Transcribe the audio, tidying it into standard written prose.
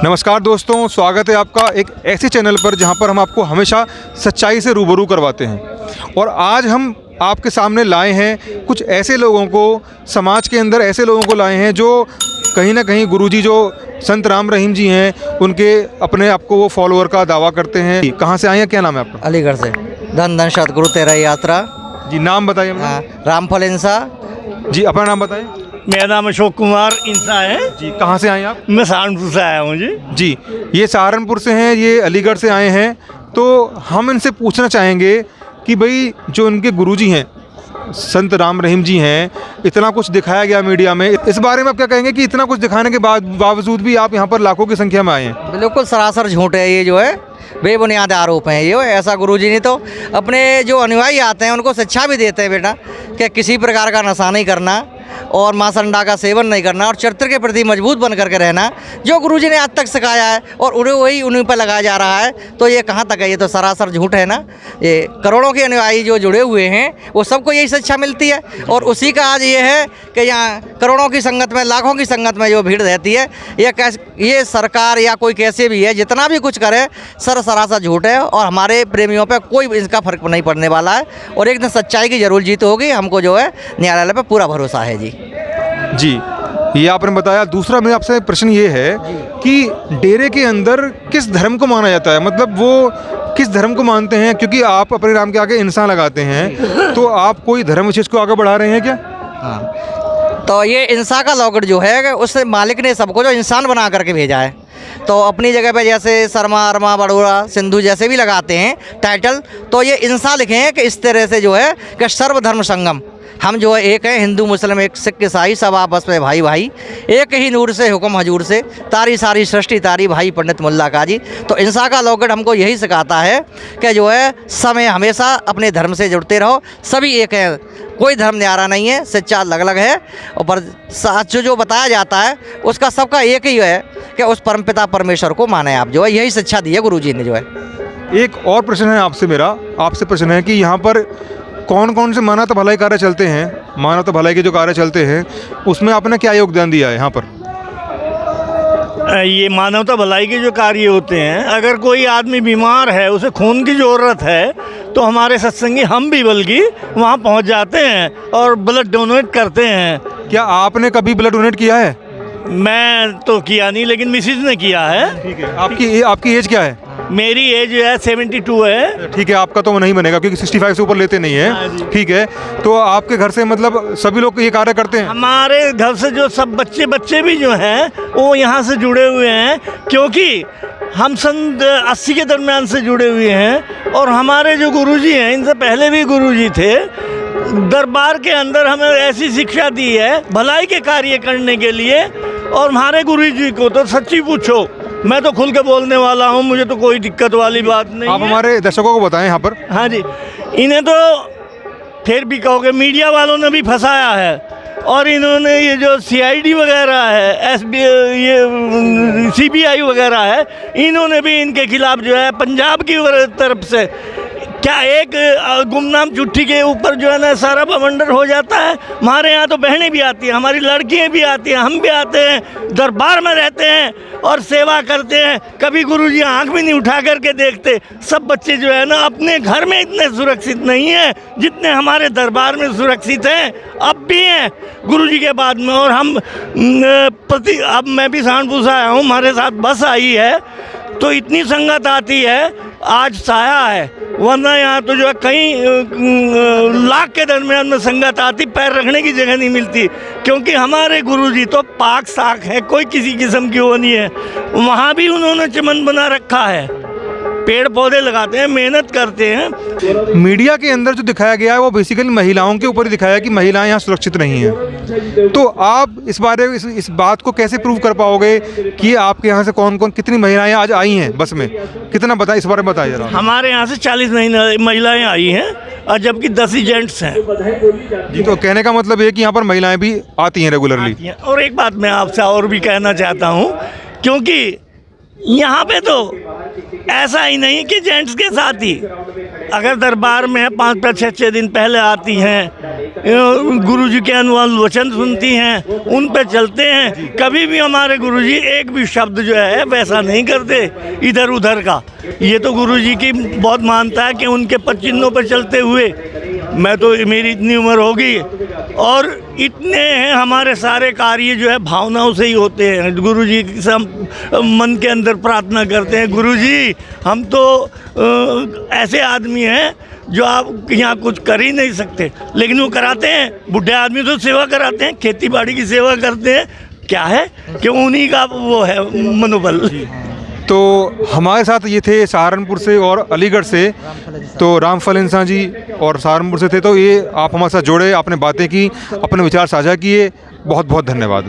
नमस्कार दोस्तों, स्वागत है आपका एक ऐसे चैनल पर जहां पर हम आपको हमेशा सच्चाई से रूबरू करवाते हैं। और आज हम आपके सामने लाए हैं कुछ ऐसे लोगों को, समाज के अंदर ऐसे लोगों को लाए हैं जो कहीं ना कहीं गुरुजी जो संत राम रहीम जी हैं उनके अपने आप को वो फॉलोअर का दावा करते हैं। कहाँ से आए हैं, क्या नाम है आपका? अलीगढ़ से। धन धन सतगुरु तेरा यात्रा जी। नाम बताइए अपना। रामफल इंसा जी। अपना नाम बताएं। मेरा नाम अशोक कुमार इंसा है जी। कहाँ से आए हैं आप? मैं सहारनपुर से आया हूँ जी। जी, ये सहारनपुर से हैं, ये अलीगढ़ से आए हैं। तो हम इनसे पूछना चाहेंगे कि भाई जो इनके गुरुजी हैं संत राम रहीम जी हैं, इतना कुछ दिखाया गया मीडिया में, इस बारे में आप क्या कहेंगे कि इतना कुछ दिखाने के बावजूद भी आप यहाँ पर लाखों की संख्या में आए हैं? बिल्कुल सरासर झूठ है ये, जो है बेबुनियाद आरोप हैं ये। ऐसा गुरुजी ने तो अपने जो अनुयायी आते हैं उनको शिक्षा भी देते हैं बेटा कि किसी प्रकार का नशा नहीं करना और मांसंडा का सेवन नहीं करना और चरित्र के प्रति मजबूत बन करके रहना, जो गुरुजी ने आज तक सिखाया है और उन्हें वही उन्हीं पर लगाया जा रहा है। तो ये कहाँ तक है? ये तो सरासर झूठ है ना। ये करोड़ों के अनुयायी जो जुड़े हुए हैं वो सबको यही शिक्षा मिलती है और उसी का आज ये है कि यहाँ करोड़ों की संगत में, लाखों की संगत में जो भीड़ रहती है, ये सरकार या कोई कैसे भी है, जितना भी कुछ करे सरासर झूठ है। और हमारे प्रेमियों पर कोई इसका फर्क नहीं पड़ने वाला है और एक दिन सच्चाई की जरूर जीत होगी। हमको जो है न्यायालय पर पूरा भरोसा है जी। जी, ये आपने बताया। दूसरा मेरा आपसे प्रश्न ये है कि डेरे के अंदर किस धर्म को माना जाता है, मतलब वो किस धर्म को मानते हैं? क्योंकि आप अपने नाम के आगे इंसान लगाते हैं, तो आप कोई धर्म विशेष को आगे बढ़ा रहे हैं क्या? हाँ, तो ये इंसान का लॉकेट जो है उस मालिक ने सबको जो इंसान बना करके भेजा है। तो अपनी जगह पे जैसे शर्मा, अरमा, बड़ोरा, सिंधु जैसे भी लगाते हैं टाइटल, तो ये इंसान लिखे हैं कि इस तरह से जो है कि सर्वधर्म संगम, हम जो है एक हैं, हिंदू मुस्लिम एक सिख ईसाई सब आपस में भाई भाई, एक ही नूर से हुक्म हजूर से, तारी सारी सृष्टि तारी भाई पंडित मुल्ला का जी। तो इंसा का लॉकेट हमको यही सिखाता है कि जो है समय हमेशा अपने धर्म से जुड़ते रहो, सभी एक हैं, कोई धर्म न्यारा नहीं है, सच्चा अलग अलग है। और पर सच जो बताया जाता है उसका सबका एक ही है कि उस परमपिता परमेश्वर को माने आप, जो है यही शिक्षा दी है गुरुजी ने जो है। एक और प्रश्न है आपसे, मेरा आपसे प्रश्न है कि यहाँ पर कौन कौन से मानवता भलाई कार्य चलते हैं, मानवता भलाई के जो कार्य चलते हैं उसमें आपने क्या योगदान दिया है यहाँ पर? ये मानवता भलाई के जो कार्य होते हैं, अगर कोई आदमी बीमार है, उसे खून की ज़रूरत है, तो हमारे सत्संगी हम भी बल्कि वहाँ पहुँच जाते हैं और ब्लड डोनेट करते हैं। क्या आपने कभी ब्लड डोनेट किया है? मैं तो किया नहीं, लेकिन मिसिज ने किया है। ठीक है। आपकी एज क्या है? मेरी एज जो है 72 है। ठीक है, आपका तो नहीं बनेगा क्योंकि 65 से ऊपर लेते नहीं है। ठीक है, तो आपके घर से मतलब सभी लोग ये कार्य करते हैं? हमारे घर से जो सब बच्चे भी जो हैं वो यहाँ से जुड़े हुए हैं, क्योंकि हम सन 80 के दरमियान से जुड़े हुए हैं। और हमारे जो गुरुजी हैं, इनसे पहले भी गुरुजी थे, दरबार के अंदर हमें ऐसी शिक्षा दी है भलाई के कार्य करने के लिए। और हमारे गुरुजी को तो सच्ची पूछो, मैं तो खुल के बोलने वाला हूँ, मुझे तो कोई दिक्कत वाली बात नहीं। आप हमारे दर्शकों को बताएं यहाँ पर। हाँ जी, इन्हें तो फिर भी कहोगे मीडिया वालों ने भी फंसाया है, और इन्होंने ये जो CID वगैरह है, ये CBI वगैरह है, इन्होंने भी इनके खिलाफ जो है पंजाब की तरफ से क्या एक गुमनाम चिट्ठी के ऊपर जो है ना सारा बवंडर हो जाता है। हमारे यहाँ तो बहनें भी आती हैं, हमारी लड़कियाँ भी आती हैं, हम भी आते हैं, दरबार में रहते हैं और सेवा करते हैं। कभी गुरुजी आंख भी नहीं उठा करके देखते। सब बच्चे जो है ना अपने घर में इतने सुरक्षित नहीं हैं जितने हमारे दरबार में सुरक्षित हैं, अब भी हैं गुरुजी के बाद में। और हम अब मैं भी सहारनपुर से आया हूँ, हमारे साथ बस आई है तो इतनी संगत आती है, आज साया है, वरना यहाँ तो जो है कई लाख के दरमियान में संगत आती, पैर रखने की जगह नहीं मिलती। क्योंकि हमारे गुरुजी तो पाक साख है, कोई किसी किस्म की वो नहीं है। वहाँ भी उन्होंने चमन बना रखा है, पेड़ पौधे लगाते हैं, मेहनत करते हैं। मीडिया के अंदर जो दिखाया गया है वो बेसिकली महिलाओं के ऊपर ही दिखाया है कि महिलाएं यहाँ सुरक्षित नहीं हैं। तो आप इस बात को कैसे प्रूव कर पाओगे कि आपके यहाँ से कौन कौन कितनी महिलाएं आज आई हैं बस में? कितना बताएं, इस बारे में बताइए जरा। हमारे यहाँ से 40 महिलाएं आई हैं और जबकि 10 ही जेंट्स हैं जी। तो कहने का मतलब है कि यहाँ पर महिलाएं भी आती हैं रेगुलरली। और एक बात मैं आपसे और भी कहना चाहता हूँ, क्योंकि यहाँ पे तो ऐसा ही नहीं कि जेंट्स के साथ ही, अगर दरबार में 5-6 दिन पहले आती हैं, गुरुजी के अनुवचन सुनती हैं, उन पे चलते हैं। कभी भी हमारे गुरुजी एक भी शब्द जो है वैसा नहीं करते इधर उधर का। ये तो गुरुजी की बहुत मानता है कि उनके पचिन्हों पे चलते हुए, मैं तो मेरी इतनी उम्र होगी और इतने हैं, हमारे सारे कार्य जो है भावनाओं से ही होते हैं। गुरुजी से हम मन के अंदर प्रार्थना करते हैं, गुरुजी हम तो ऐसे आदमी हैं जो आप यहाँ कुछ कर ही नहीं सकते, लेकिन वो कराते हैं। बुढ़े आदमी तो सेवा कराते हैं, खेती बाड़ी की सेवा करते हैं। क्या है कि उन्हीं का वो है मनोबल। तो हमारे साथ ये थे सहारनपुर से और अलीगढ़ से, तो रामफल इंसान जी और सहारनपुर से थे। तो ये आप हमारे साथ जुड़े, आपने बातें की, अपने विचार साझा किए, बहुत बहुत धन्यवाद।